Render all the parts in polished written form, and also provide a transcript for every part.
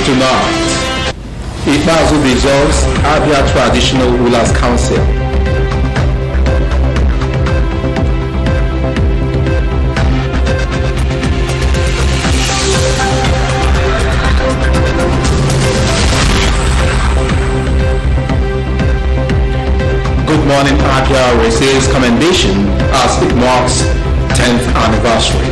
Tonight, Ibazu dissolves Abia Traditional Rulers Council. Good Morning Abia receives commendation as it marks 10th anniversary.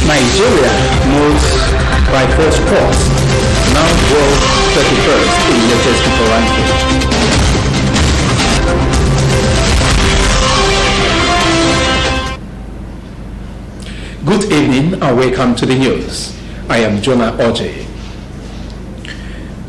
Nigeria moves by force course, now world 31st in latest people ranking. Good evening and welcome to the news. I am Jonah Oje.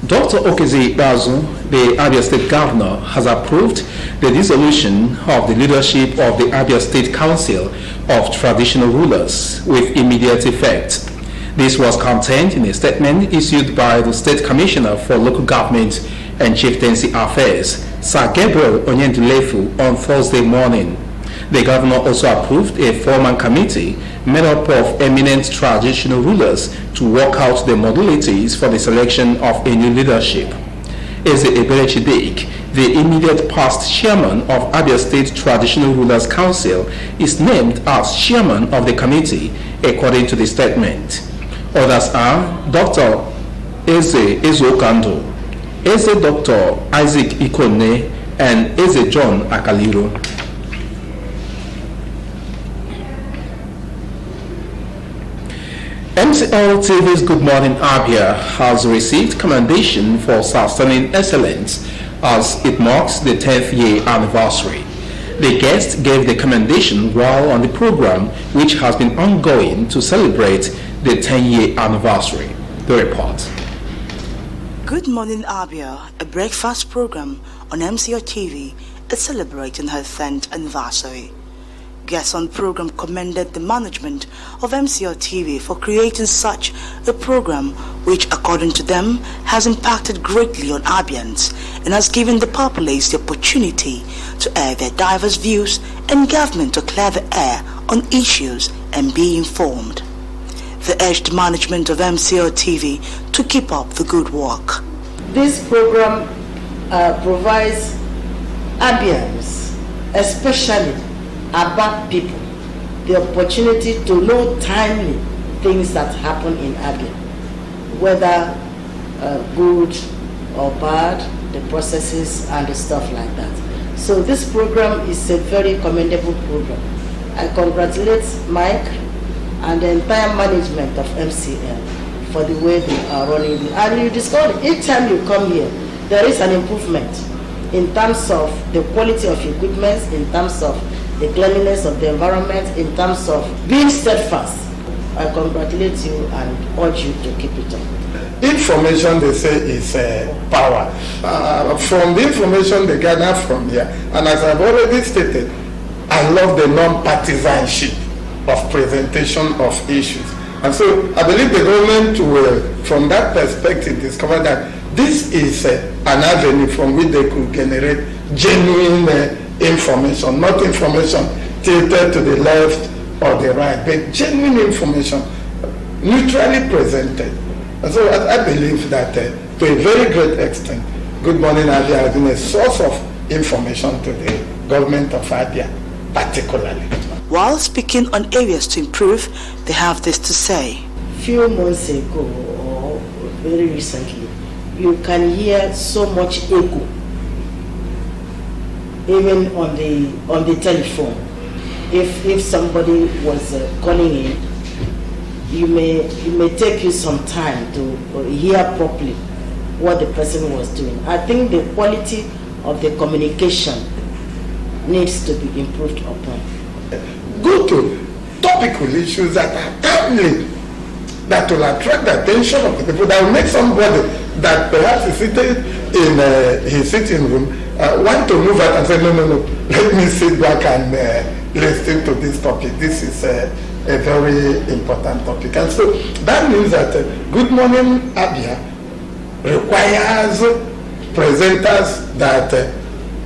Dr. Okezi Bazu, the Abia State Governor, has approved the dissolution of the leadership of the Abia State Council of Traditional Rulers with immediate effect. This was contained in a statement issued by the State Commissioner for Local Government and Chieftaincy Affairs, Sir Gabriel Onyendulefu, on Thursday morning. The governor also approved a four-man committee made up of eminent traditional rulers to work out the modalities for the selection of a new leadership. Eze Eberechidik, the immediate past chairman of Abia State Traditional Rulers Council, is named as chairman of the committee, according to the statement. Others are Dr. Eze Ezokando, Eze Dr. Isaac Ikone, and Eze John Akaliro. MCLTV's Good Morning Abia has received commendation for sustaining excellence as it marks the 10th year anniversary. The guest gave the commendation while on the program, which has been ongoing to celebrate the 10-year anniversary. The report. Good Morning Abia, a breakfast program on MCLtv, is celebrating her 10th anniversary. Guests on the program commended the management of MCLtv for creating such a program which, according to them, has impacted greatly on Abians and has given the populace the opportunity to air their diverse views and government to clear the air on issues and be informed. They urged management of MCLtv to keep up the good work. This program provides Abians, especially Aba people, the opportunity to know timely things that happen in Abia, whether good or bad, the processes and the stuff like that. So this program is a very commendable program. I congratulate Mike and the entire management of MCL for the way they are running it. And you discover each time you come here, there is an improvement in terms of the quality of equipment, in terms of the cleanliness of the environment, in terms of being steadfast. I congratulate you and urge you to keep it up. Information, they say, is power. From the information they gather from here, and as I've already stated, I love the non-partisanship of presentation of issues. And so I believe the government will, from that perspective, discover that this is an avenue from which they could generate genuine information, not information tilted to the left or the right, but genuine information, neutrally presented. And so I believe that to a very great extent, Good Morning Abia has been a source of information to the government of Abia, particularly. While speaking on areas to improve, they have this to say. Few months ago, or very recently, you can hear so much echo, even on the telephone. If somebody was calling in, it may take you some time to hear properly what the person was doing. I think the quality of the communication needs to be improved upon. Go to topical issues that are timely, that will attract the attention of the people, that will make somebody that perhaps is seated in his sitting room want to move out and say, no, let me sit back and listen to this topic. This is a very important topic. And so that means that Good Morning Abia requires presenters that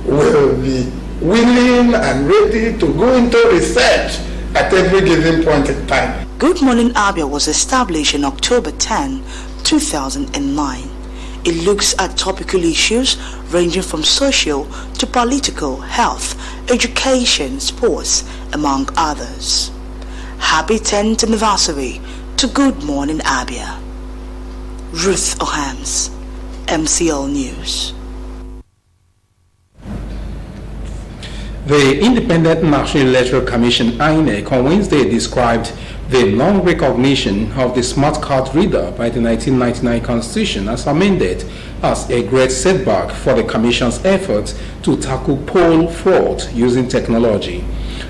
will be willing and ready to go into research at every given point in time. Good Morning Abia was established in October 10, 2009. It looks at topical issues ranging from social to political, health, education, sports, among others. Happy 10th anniversary to Good Morning Abia. Ruth Ohams, MCL News. The Independent National Electoral Commission (INEC) on Wednesday described the non-recognition of the smart card reader by the 1999 Constitution as amended as a great setback for the Commission's efforts to tackle poll fraud using technology.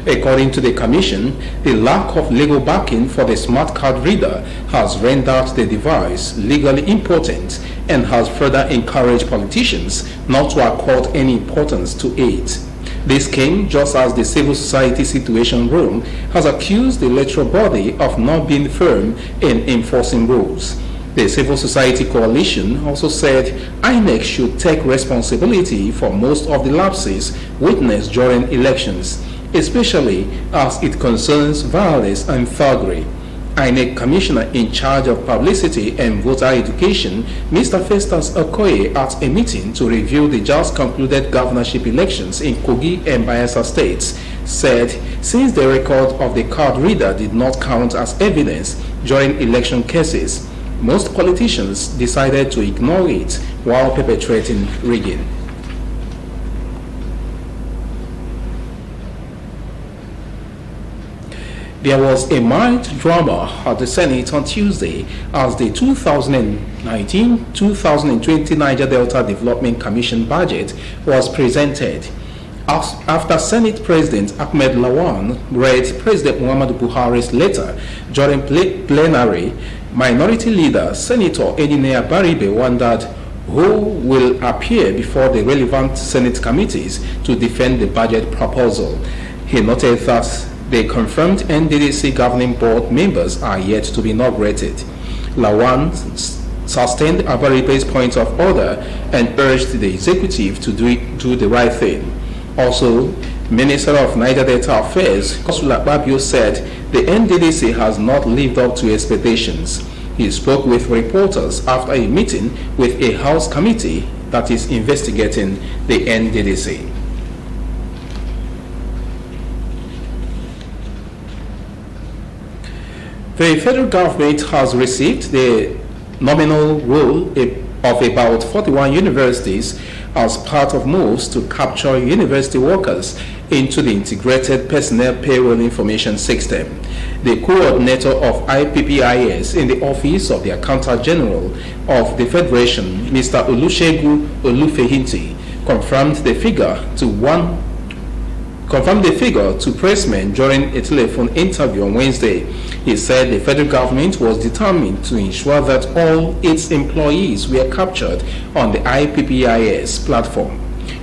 According to the Commission, the lack of legal backing for the smart card reader has rendered the device legally impotent and has further encouraged politicians not to accord any importance to it. This came just as the Civil Society Situation Room has accused the electoral body of not being firm in enforcing rules. The Civil Society Coalition also said INEC should take responsibility for most of the lapses witnessed during elections, especially as it concerns violence and thuggery. INEC Commissioner in charge of publicity and voter education, Mr. Festus Okoye, at a meeting to review the just concluded governorship elections in Kogi and Bayelsa states, said since the record of the card reader did not count as evidence during election cases, most politicians decided to ignore it while perpetrating rigging. There was a mild drama at the Senate on Tuesday as the 2019-2020 Niger Delta Development Commission budget was presented. After Senate President Ahmed Lawan read President Muhammadu Buhari's letter during plenary, Minority Leader Senator Engineer Baribe wondered who will appear before the relevant Senate committees to defend the budget proposal. He noted that the confirmed NDDC governing board members are yet to be inaugurated. Lawan sustained Abaribe's point of order and urged the executive to do the right thing. Also, Minister of Niger Delta Affairs, Kosula Babio, said the NDDC has not lived up to expectations. He spoke with reporters after a meeting with a House committee that is investigating the NDDC. The federal government has received the nominal role of about 41 universities as part of moves to capture university workers into the Integrated Personnel Payroll Information System. The coordinator of IPPIS in the Office of the Accountant General of the Federation, Mr. Olusegun Olufehinti, confirmed the figure to pressmen during a telephone interview on Wednesday. He said the federal government was determined to ensure that all its employees were captured on the IPPIS platform.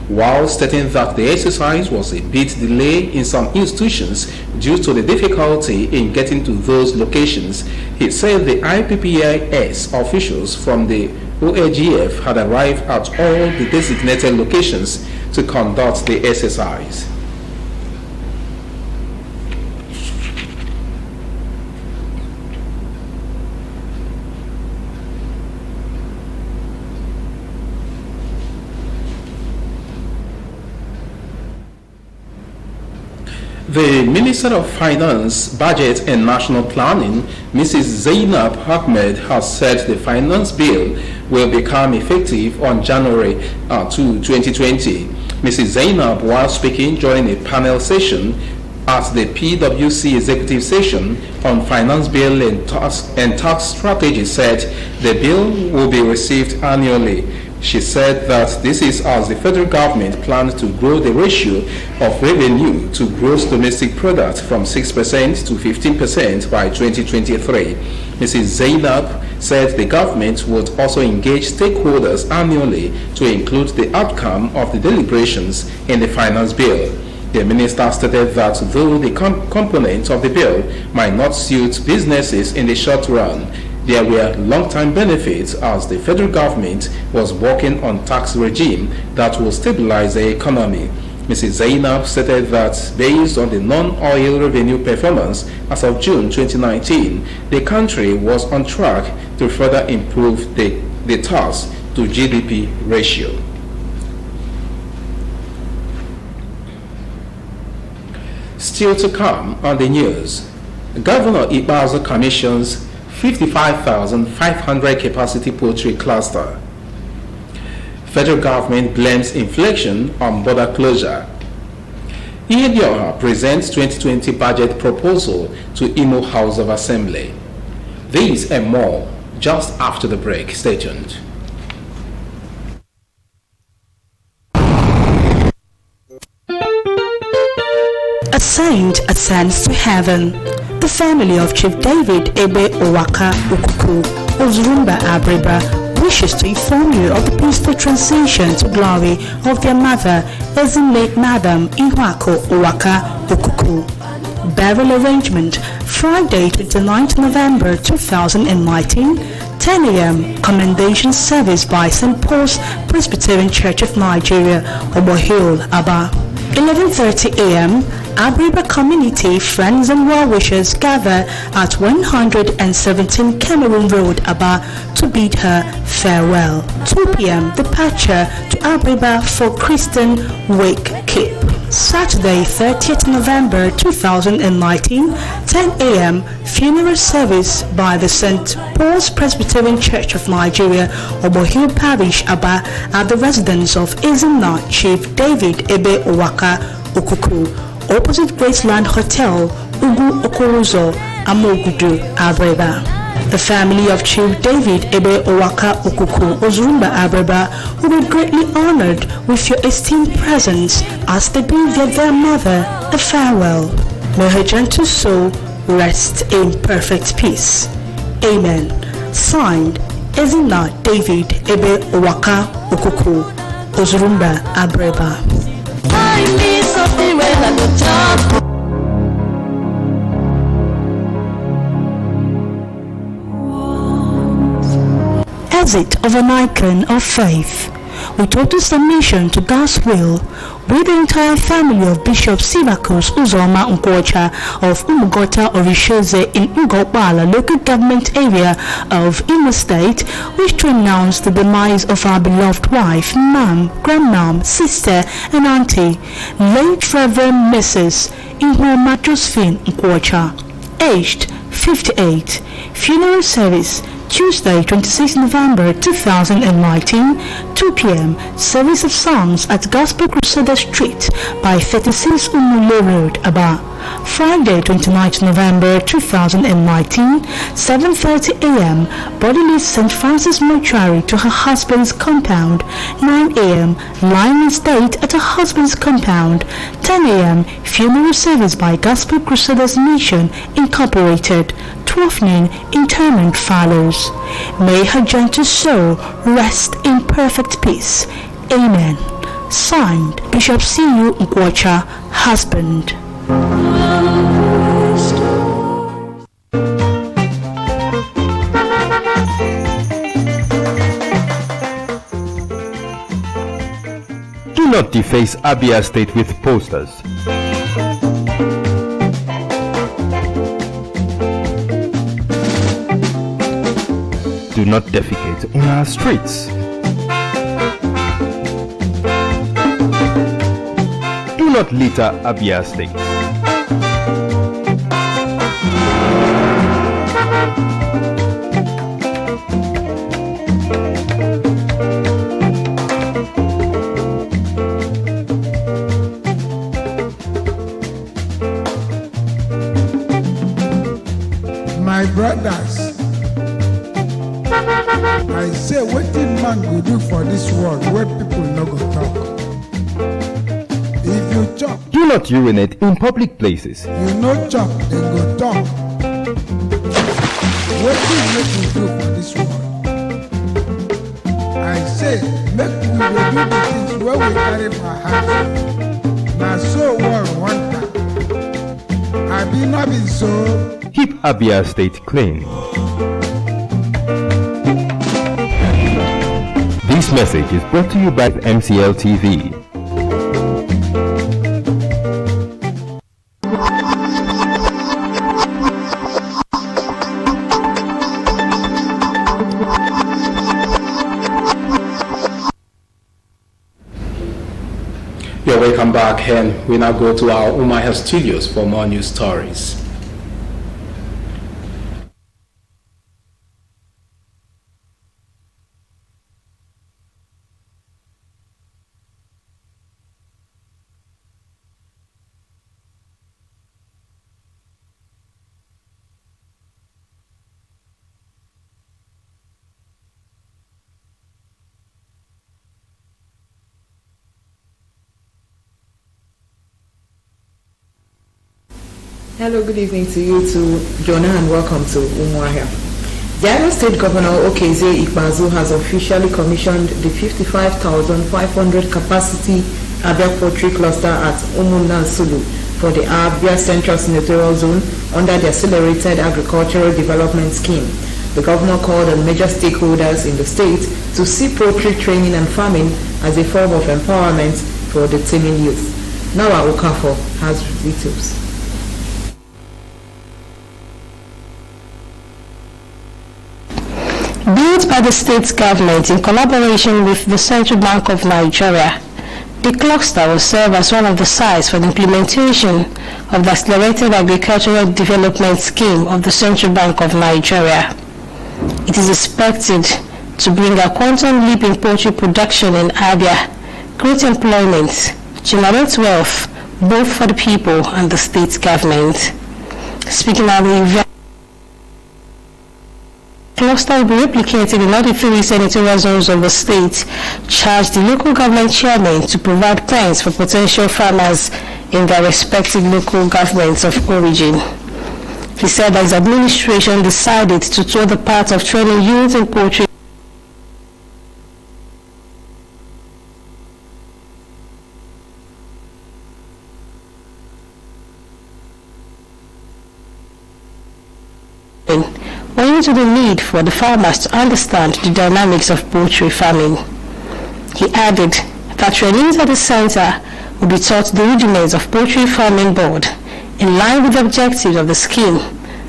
While stating that the exercise was a bit delayed in some institutions due to the difficulty in getting to those locations, he said the IPPIS officials from the OAGF had arrived at all the designated locations to conduct the exercise. The Minister of Finance, Budget and National Planning, Mrs. Zainab Ahmed, has said the finance bill will become effective on January 2020. Mrs. Zainab, while speaking during a panel session at the PwC executive session on finance bill and tax strategy, said the bill will be received annually. She said that this is as the federal government plans to grow the ratio of revenue to gross domestic product from 6% to 15% by 2023. Mrs. Zainab said the government would also engage stakeholders annually to include the outcome of the deliberations in the finance bill. The minister stated that though the components of the bill might not suit businesses in the short run, There were long-time benefits as the federal government was working on tax regime that will stabilize the economy. Mrs. Zainab stated that based on the non-oil revenue performance as of June 2019, the country was on track to further improve the tax to GDP ratio. Still to come on the news, Governor Ibazo commissions 55,500 capacity poultry cluster. Federal government blames inflation on border closure. Ihedeoha presents 2020 budget proposal to Imo House of Assembly. These and more just after the break. Stay tuned. A saint ascends to heaven. The family of Chief David Ebe Owaka Ukuku, Ozurumba Abreba, wishes to inform you of the peaceful transition to glory of their mother, late Madam Ihuako Owaka Ukuku. Burial arrangement, Friday 29th November 2019, 10 a.m. Commendation service by St. Paul's Presbyterian Church of Nigeria, Obohill, Aba. 11:30 a.m. Abriba community friends and well-wishers gather at 117 Cameroon Road, Aba, to bid her farewell. 2 p.m. departure to Abriba for Christian Wake Keep. Saturday, 30th November 2019, 10 a.m. funeral service by the St. Paul's Presbyterian Church of Nigeria, Obohill Parish, Aba, at the residence of Izinna Chief David Ebe Owaka Ukuku, opposite Graceland Hotel, Ugu Okorozo, Amogudu, Abreba. The family of Chief David Ebe Owaka Ukuku, Ozurumba Abreba, will be greatly honored with your esteemed presence as they bid their mother a farewell. May her gentle soul rest in perfect peace. Amen. Signed, Izinna David Ebe Owaka Ukuku, Ozurumba Abreba. Find me something where I could talk. Exit of an icon of faith. With total submission to God's will, with the entire family of Bishop Sivakos Uzoma Nkwocha of Umugota Orisheze in Ngopala local government area of Imo State, wish to announce the demise of our beloved wife, mom, grandmom, sister, and auntie, late Reverend Mrs. Ihoma Josephine Nkwocha, aged 58. Funeral service Tuesday, 26 November 2019, 2 p.m. Service of Psalms at Gospel Crusader Street by 36 Umule Road, Aba. Friday, 29 November 2019, 7:30 a.m. Body leaves St. Francis Mortuary to her husband's compound. 9 a.m. Lying in state at her husband's compound. 10 a.m. Funeral service by Gospel Crusaders Mission Incorporated. 12 noon interment follows. May her gentle soul rest in perfect peace. Amen. Signed, Bishop C.U. Nkwocha, husband. Do not deface Abia State with posters. Do not defecate on our streets. Do not litter Abia State. My brothers, I say wetin man go do for this world where people no go talk. If you chop, Do not urinate in public places. you no chop, dem go talk. Wetin make we do for this world? I say make we dey do the things wey we carry for heart. Na so world want am. Abi no be so? Keep Abia State clean. This message is brought to you by MCLtv. You're welcome back, and we now go to our Umuahia studios for more news stories. Hello, good evening to you too, Jonah, and welcome to Umuahia. The Iowa State Governor Okezie Ikpeazu has officially commissioned the 55,500 capacity Abia Poultry Cluster at Umunna Sulu for the Abia Central Senatorial Zone under the Accelerated Agricultural Development Scheme. The governor called on major stakeholders in the state to see poultry training and farming as a form of empowerment for the teeming youth. Nawa Okafor has details. Built by the state government in collaboration with the Central Bank of Nigeria, the cluster will serve as one of the sites for the implementation of the Accelerated Agricultural Development Scheme of the Central Bank of Nigeria. It is expected to bring a quantum leap in poultry production in Abia, create employment, generate wealth both for the people and the state government. Speaking at the event, cluster will be replicated in all the 3 senatorial zones of the state, charged the local government chairman to provide plans for potential farmers in their respective local governments of origin. He said that his administration decided to tour the path of training youth in poultry owing to the need for the farmers to understand the dynamics of poultry farming. He added that trainees at the center will be taught the rudiments of poultry farming board in line with the objectives of the scheme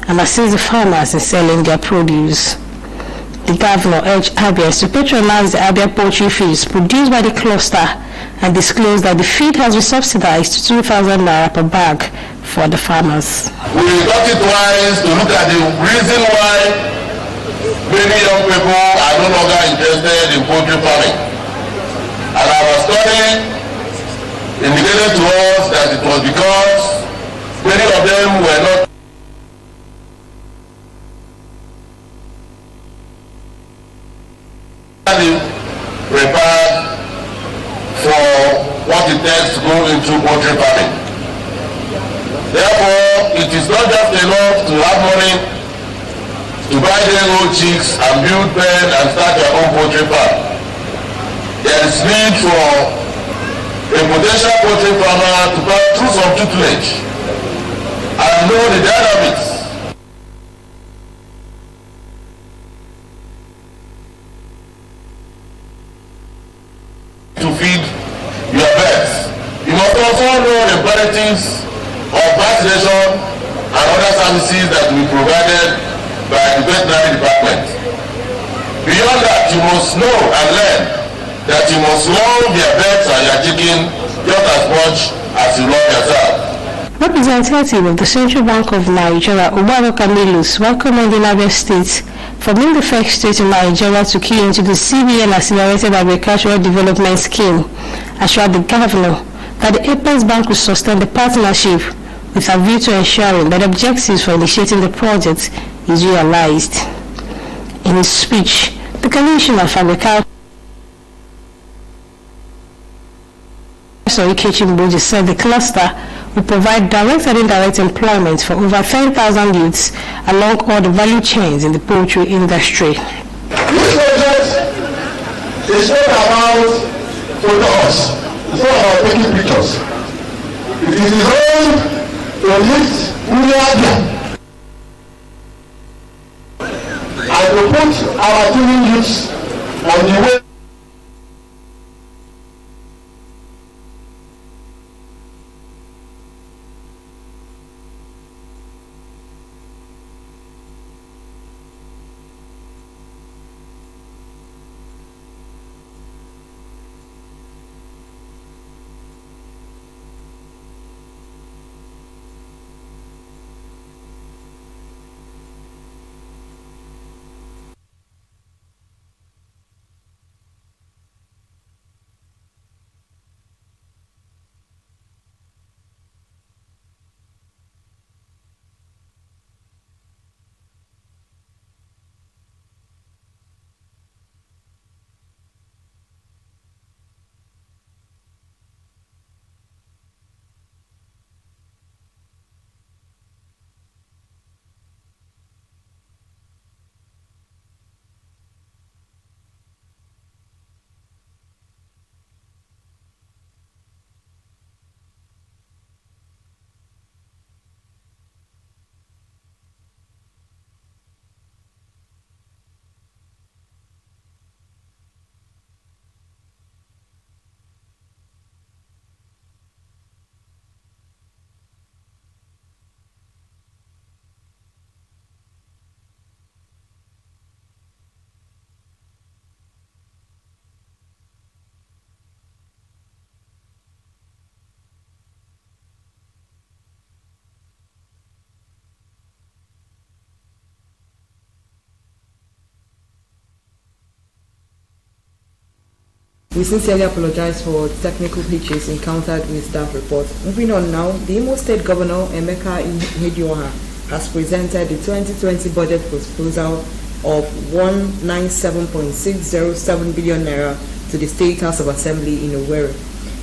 and assist the farmers in selling their produce. The governor urged Abians to patronize the Abia poultry feeds produced by the cluster and disclosed that the feed has been subsidized to 2,000 naira per bag for the farmers. We got it twice to look at the reason why many young people are no longer interested in poultry farming. And our study indicated to us that it was because many of them were not prepared for what it takes to go into poultry farming. Therefore, it is not just enough to have money to buy their own chicks and build pen and start your own poultry farm. There is need for a potential poultry farmer to pass through some tutelage and know the dynamics to feed your birds. You must also know the imperatives of vaccination and other services that will be provided by the veterinary department. Beyond that, you must know and learn that you must love your birds and your chicken just as much as you love yourself. Representative of the Central Bank of Nigeria, Ubaro Camillus, welcomed the Abia State for being the first state in Nigeria to key into the CBN Accelerated Agricultural Development Scheme, assured the governor that the Apex Bank will sustain the partnership with a view to ensuring that objectives for initiating the project is realized. In his speech, the Commissioner of Agriculture, Ikechimboji, said the cluster will provide direct and indirect employment for over 10,000 youths along all the value chains in the poultry industry. This project is not about photos, it's not about taking pictures. It is designed to lift Abia and to put our teeming youths on the way We sincerely apologize for technical glitches encountered with staff report. Moving on now, the Imo State Governor Emeka Ihedioha has presented the 2020 budget proposal of 197.607 billion naira to the State House of Assembly in Owerri.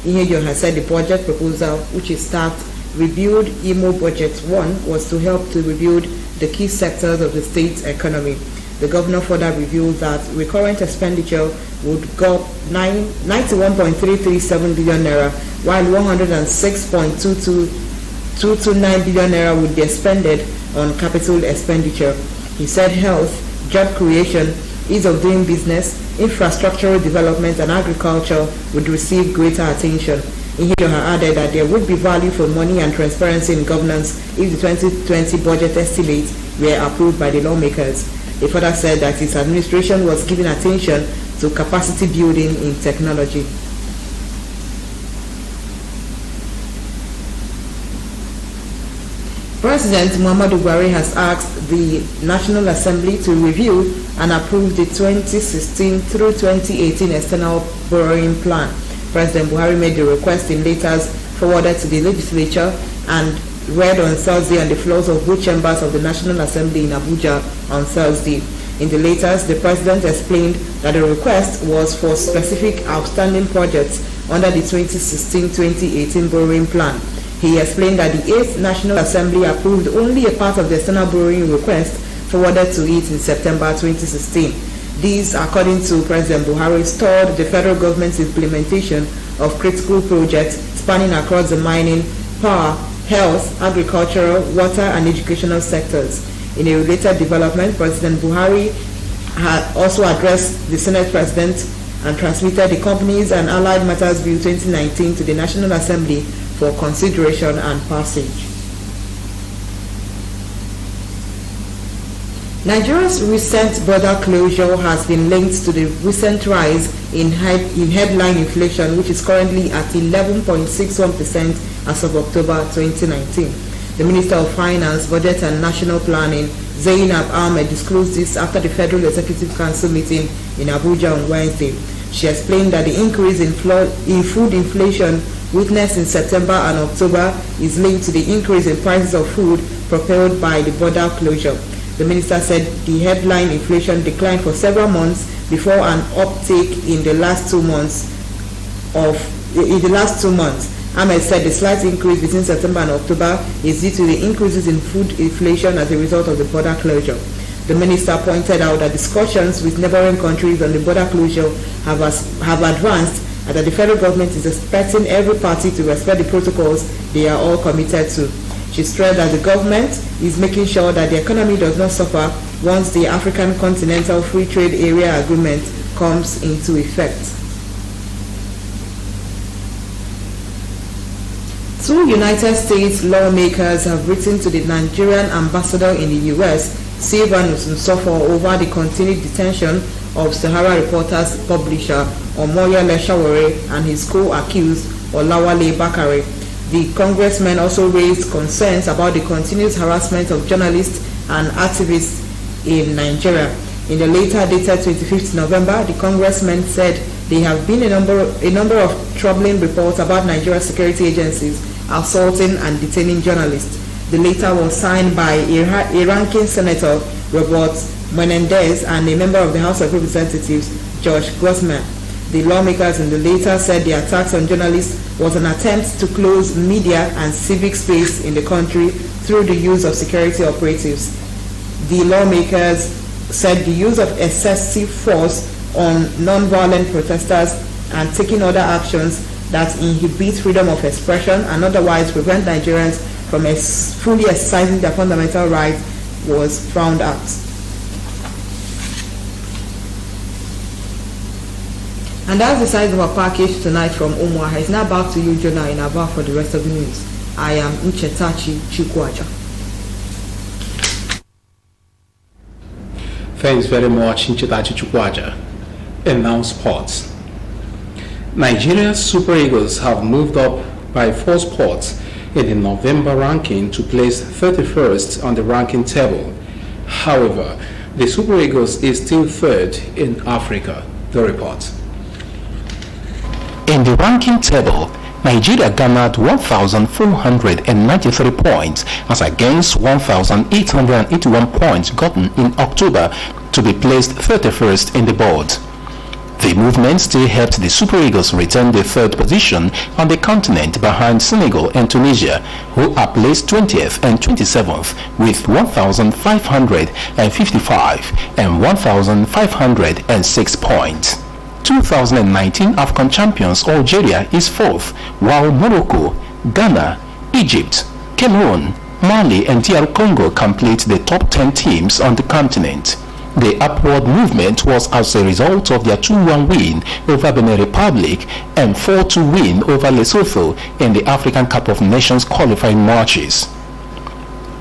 Ihedioha said the budget proposal, which is tagged Rebuild Imo Budget 1, was to help to rebuild the key sectors of the state's economy. The governor further revealed that recurrent expenditure would go 91.337 billion naira, while 106.229 billion naira would be expended on capital expenditure. He said health, job creation, ease of doing business, infrastructural development and agriculture would receive greater attention. Ihedioha added that there would be value for money and transparency in governance if the 2020 budget estimates were approved by the lawmakers. He further said that his administration was giving attention to capacity building in technology. President Muhammadu Buhari has asked the National Assembly to review and approve the 2016 through 2018 external borrowing plan. President Buhari made the request in letters forwarded to the legislature and read on Thursday on the floors of both chambers of the National Assembly in Abuja on Thursday. In the letters, the President explained that the request was for specific outstanding projects under the 2016-2018 borrowing plan. He explained that the 8th National Assembly approved only a part of the external borrowing request forwarded to it in September 2016. These, according to President Buhari, stalled the federal government's implementation of critical projects spanning across the mining, power, health, agricultural, water and educational sectors. In a related development, President Buhari had also addressed the Senate President and transmitted the Companies and Allied Matters Bill 2019 to the National Assembly for consideration and passage. Nigeria's recent border closure has been linked to the recent rise in headline inflation, which is currently at 11.61% as of October 2019. The Minister of Finance, Budget and National Planning, Zainab Ahmed, disclosed this after the Federal Executive Council meeting in Abuja on Wednesday. She explained that the increase in food inflation witnessed in September and October is linked to the increase in prices of food propelled by the border closure. The minister said the headline inflation declined for several months before an uptake in the last 2 months. Ahmed said the slight increase between September and October is due to the increases in food inflation as a result of the border closure. The minister pointed out that discussions with neighboring countries on the border closure have advanced and that the federal government is expecting every party to respect the protocols they are all committed to. She stressed that the government is making sure that the economy does not suffer once the African Continental Free Trade Area Agreement comes into effect. 2 United States lawmakers have written to the Nigerian ambassador in the U.S., Silvanus Nsofo, over the continued detention of Sahara Reporters publisher Omoyele Sowore and his co-accused Olawale Bakare. The congressman also raised concerns about the continuous harassment of journalists and activists in Nigeria. In the letter dated 25th November, the congressman said there have been a number of troubling reports about Nigeria's security agencies assaulting and detaining journalists. The letter was signed by a ranking senator, Robert Menendez, and a member of the House of Representatives, George Grossman. The lawmakers in the letter said the attacks on journalists was an attempt to close media and civic space in the country through the use of security operatives. The lawmakers said the use of excessive force on non-violent protesters and taking other actions that inhibit freedom of expression and otherwise prevent Nigerians from fully exercising their fundamental rights was frowned at. And that's the size of our package tonight from Umuaha. It's now back to you, Jonah, in Aba for the rest of the news. I am Nchetachi Chukwaja. Thanks very much, Nchetachi Chukwaja. And now sports. Nigeria's Super Eagles have moved up by 4 spots in the November ranking to place 31st on the ranking table. However, the Super Eagles is still 3rd in Africa. The report. In the ranking table, Nigeria garnered 1,493 points as against 1,881 points gotten in October to be placed 31st in the board. The movement still helped the Super Eagles retain the third position on the continent behind Senegal and Tunisia, who are placed 20th and 27th with 1,555 and 1,506 points. 2019 AFCON champions Algeria is fourth, while Morocco, Ghana, Egypt, Cameroon, Mali and DR Congo complete the top 10 teams on the continent. The upward movement was as a result of their 2-1 win over Benin Republic and 4-2 win over Lesotho in the African Cup of Nations qualifying matches.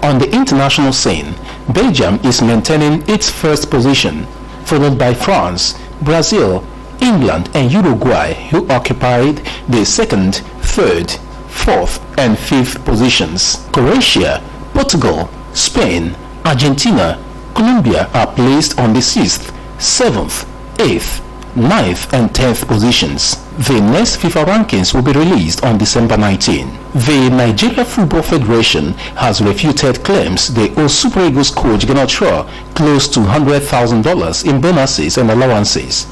On the international scene, Belgium is maintaining its first position, followed by France, Brazil, England and Uruguay, who occupied the second, third, fourth and fifth positions. Croatia, Portugal, Spain, Argentina, Colombia are placed on the 6th, 7th, 8th, 9th and 10th positions. The next FIFA rankings will be released on December 19. The Nigeria Football Federation has refuted claims they owe Super Eagles coach Gernot Shaw close to $100,000 in bonuses and allowances.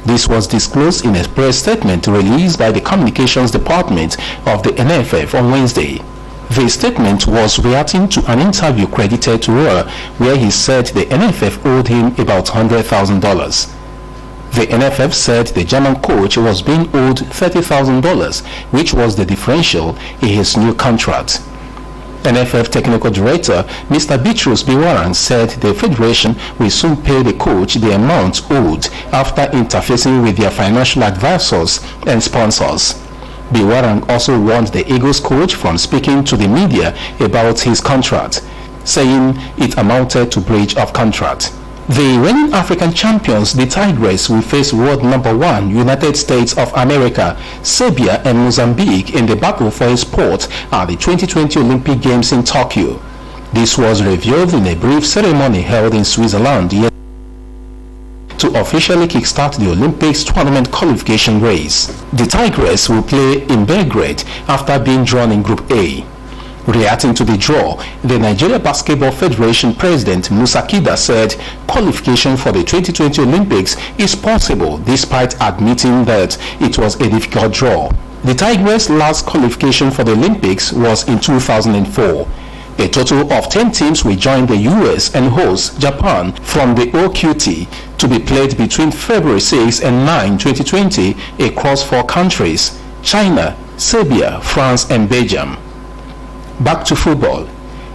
This was disclosed in a press statement released by the Communications Department of the NFF on Wednesday. The statement was reacting to an interview credited to Rohr where he said the NFF owed him about $100,000. The NFF said the German coach was being owed $30,000, which was the differential in his new contract. NFF Technical Director Mr. Bitrus Biwaran said the Federation will soon pay the coach the amount owed after interfacing with their financial advisors and sponsors. Biwaran also warned the Eagles coach from speaking to the media about his contract, saying it amounted to breach of contract. The reigning African champions, the Tigers, will face world number 1 United States of America, Serbia and Mozambique in the battle for a spot at the 2020 Olympic Games in Tokyo. This was revealed in a brief ceremony held in Switzerland to officially kickstart the Olympics tournament qualification race. The Tigers will play in Belgrade after being drawn in Group A. Reacting to the draw, the Nigeria Basketball Federation President Musa Kida said qualification for the 2020 Olympics is possible despite admitting that it was a difficult draw. The Tigers' last qualification for the Olympics was in 2004. A total of 10 teams will join the US and host Japan from the OQT to be played between February 6 and 9, 2020 across 4 countries: China, Serbia, France and Belgium. Back to football.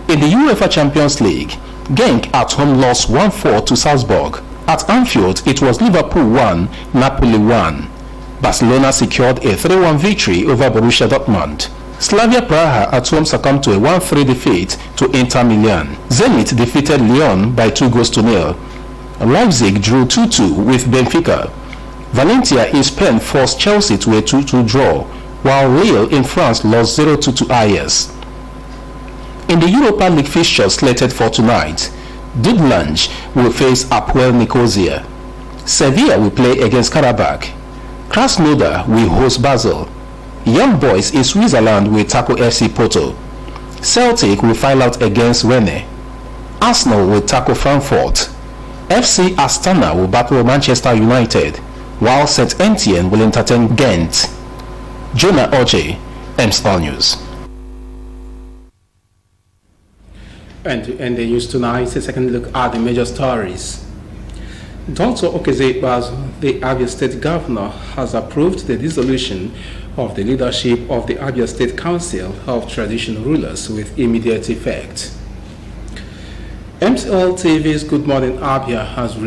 In the UEFA Champions League, Genk at home lost 1-4 to Salzburg. At Anfield, it was Liverpool 1, Napoli 1. Barcelona secured a 3-1 victory over Borussia Dortmund. Slavia Praha at home succumbed to a 1-3 defeat to Inter Milan. Zenit defeated Lyon by 2-0. Leipzig drew 2-2 with Benfica. Valencia in Spain forced Chelsea to a 2-2 draw, while Lille in France lost 0-2 to Ajax. In the Europa League fixtures slated for tonight, Dudlanj will face Apoel Nicosia. Sevilla will play against Karabakh. Krasnodar will host Basel. Young Boys in Switzerland will tackle FC Porto. Celtic will file out against Rennes. Arsenal will tackle Frankfurt. FC Astana will battle Manchester United, while St. Etienne will entertain Ghent. Jonah Oje, MCL News. And to end the news tonight, a second look at the major stories. Dr. Okezie Ikpeazu, the Abia State Governor, has approved the dissolution of the leadership of the Abia State Council of Traditional Rulers with immediate effect. MCLTV's Good Morning Abia has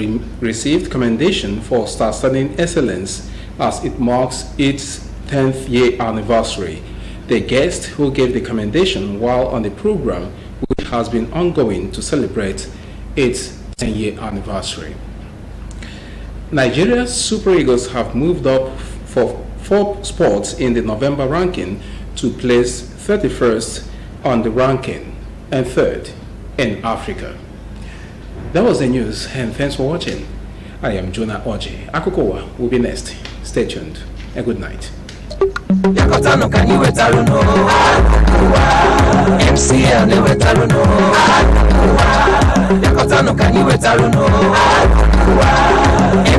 received commendation for star-standing excellence as it marks its 10th year anniversary. The guest who gave the commendation while on the program, which has been ongoing to celebrate its 10-year anniversary. Nigeria's Super Eagles have moved up for 4 spots in the November ranking to place 31st on the ranking and 3rd in Africa. That was the news, and thanks for watching. I am Jonah Oje. Akokowa will be next. Stay tuned and good night. Yakotano ka anyị wetarụ n'ụwa MCL na-ewetarụ n'ụwa Yakotano ka anyị wetarụ n'ụwa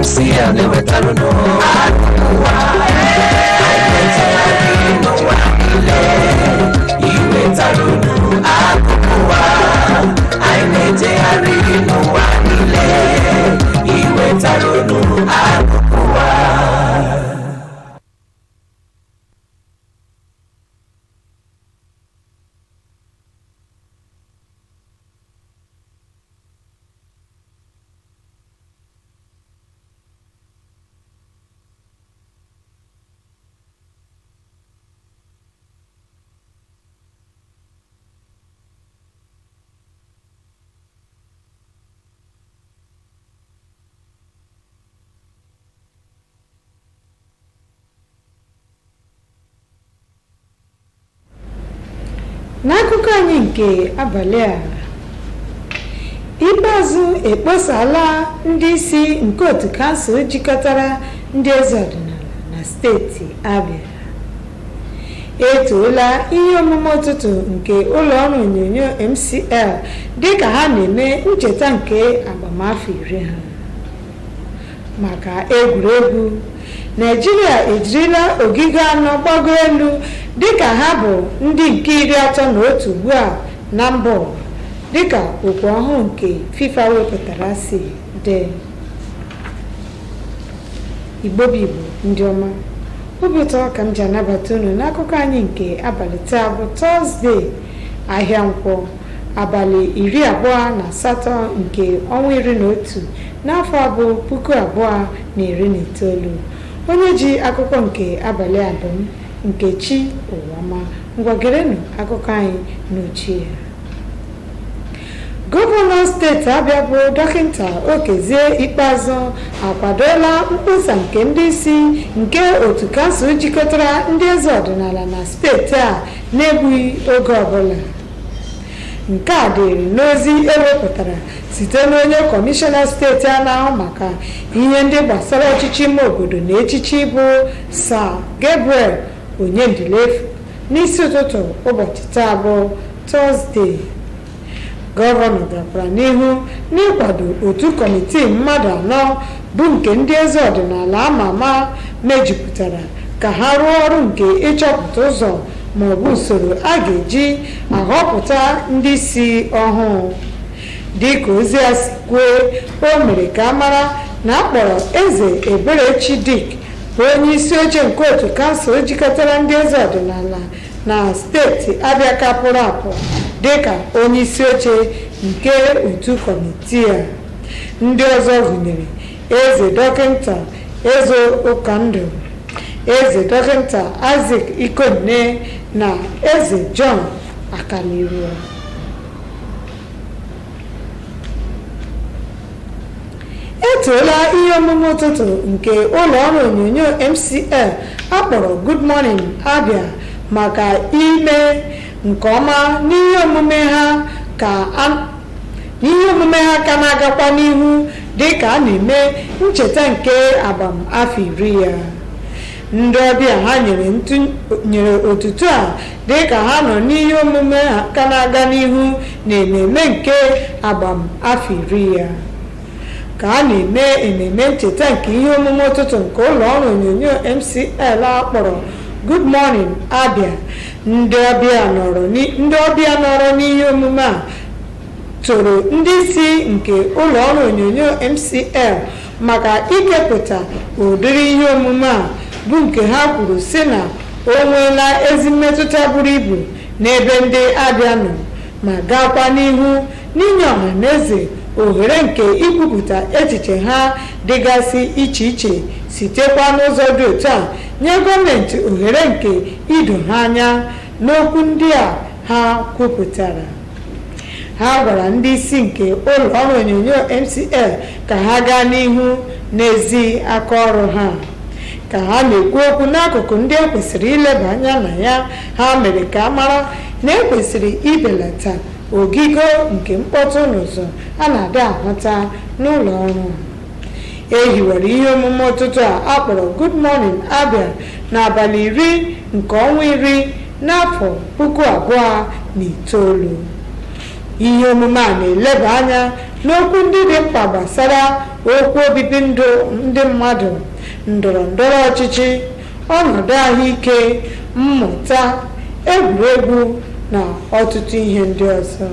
MCL na-ewetarụ n'ụwa iwetarụ n'ụwa anyị na-ejegharị n'ụwa niile iwetarụ n'ụwa N'akụkọ anyị nke abalị a, ikpeazụ ekposala ndị isi nke otu kansụl jikọtara ndị eze ọdịnala na steeti Abia. Etoola ihe omume ụtụtụ nke ụlọ ọrụ onyonyo MCL dịka ha na-eme ncheta nke agbamafọ 10 ha. Maka egwuregwu, Nigeria ejirila ogige 4 gbago elu dịka ha bụ ndị nke 31 ugbu a na mba ụwa dịka okwu ọhụụ nke FIFA wepụtara si dị. Igbo bụ Igbo ndị ọma, obi ụtọ ka m ji anabata unu n'akụkọ anyị nke abalị taa bụ Tọzdee, ahịa Nkwọ, abalị 28 nke ọnwa 11 n'afọ abụ 2019. Onye ji akụkọ nke abalị a bụ m, Nkechi Ụwama. Ngwa gerenụ akụkọ anyị n'uchie. Gọvanọ steeti Abia bụ Dọkịta Okezie Ikpeazụ akwadola mkpesa nke ndị isi nke otu kansụl jikọtara ndị eze ọdịnala na steeti a na-egbughị oge ọbụla. Nke a dịrị n'ozi ewepụtara site n'onye kọmishọna steeti a na-ahụ maka ihe ndị gbasara ọchịchị ime obodo na echichi bụ Sir Gabriel Onyendilefu n'isi ụtụtụ ụbọchị taa bụ Tọzdee. Gọvanọ gakwara n'ihu n'ịkwado otu kọmitii mmadụ 4 bụ nke ndị eze ọdịnala ama ama mejupụtara ka ha rụọ ọrụ nke ịchọpụta ụzọ ma ọ bụ usoro a ga-eji ahọpụta ndị isi ọhụụ. Dịka ozi a si kwuo, o mere ka a mara na akpọrọ Eze Eberechi Dik bụ onye isi oche nke otu kansụl jikọtara ndị eze ọdịnala na steeti Abia kapụrụ apụ dịka onye isi oche nke otu kọmitii a. Ndị ọzọ gụnyere Eze Dọkịta Eze Ụkandụ, Eze Dọkịta Isaac Ikonne na Eze John Akaliru. Etoola ihe omume ụtụtụ nke ụlọ ọrụ onyonyo MCL akpọrọ Good Morning Abia maka ime nke ọma n'ihe omume ha ka na-agakwa n'ihu dịka a na-eme ncheta nke agbamafọ 10 ya. Ndị ọbịa ha nyere otuto a dịka ha nọ n'ihe omume ha ka na-aga n'ihu na ememe nke agbamafọ 10 ya. Ka a na-eme ememe ncheta nke ihe omume ụtụtụ nke ụlọ ọrụ onyonyo MCL akpọrọ Good Morning Abia, ndị ọbịa nọrọ n'ihe omume a toro ndị isi nke ụlọ ọrụ onyonyo MCL maka ikepụta ụdịrị ihe omume a bụ nke ha kwuru sị na o nweela ezi mmetụta buru ibu n'ebe ndị Abia nọ ma gakwa n'ihu n'inye ọha na eze ohere nke ikwupụta echiche ha dịgasị iche iche sitekwa n'ụzọ dị otu a nye gọọmenti ohere nke ido ha anya n'okwu ndị a ha kwupụtara. Ha gwara ndị isi nke ụlọ ọrụ onyonyo MCL ka ha gaa n'ihu n'ezi aka ọrụ ha. Ka ha na-ekwu okwu n'akụkụ ndị ekwesịrị ileba anya na ya, ha mere ka a mara na ekwesịrị ibelata ogigo nke mkpọtụ n'ụzọ a na-adị ahụta n'ụlọ ọrụ. ehiwere ihe omume ụtụtụ a akpọrọ Good Morning Abia n'abalị 10 nke ọnwa 10 n'afọ 2009. ihe omume a na-eleba anya n'okwu ndị dị mkpa gbasara okwu obibi ndụ ndị mmadụ, ndọrọ ndọrọ ọchịchị, ọnọdụ ahụike, mmụta, egwuregwu na ọtụtụ ihe ndị ọzọ.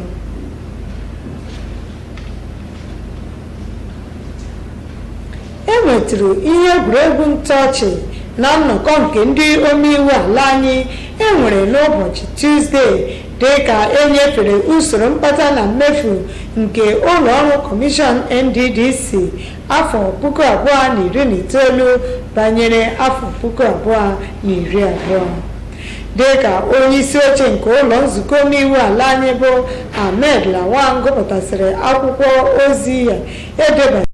Enwetụrụ ihe egwuregwu ntọọchị na nnọkọ nke ndị omeiwu ala anyị enwere n'ụbọchị Tuzdee dịka enyefere usoro mkpata na mmefu nke ụlọ ọrụ kọmishọn NDDC afọ 2019 banyere afọ 2020. dịka onye isi oche nke ụlọ nzukọ omeiwu ala anyị bụ Ahmed Lawan gụpụtasịrị akwụkwọ ozi ya edebanyere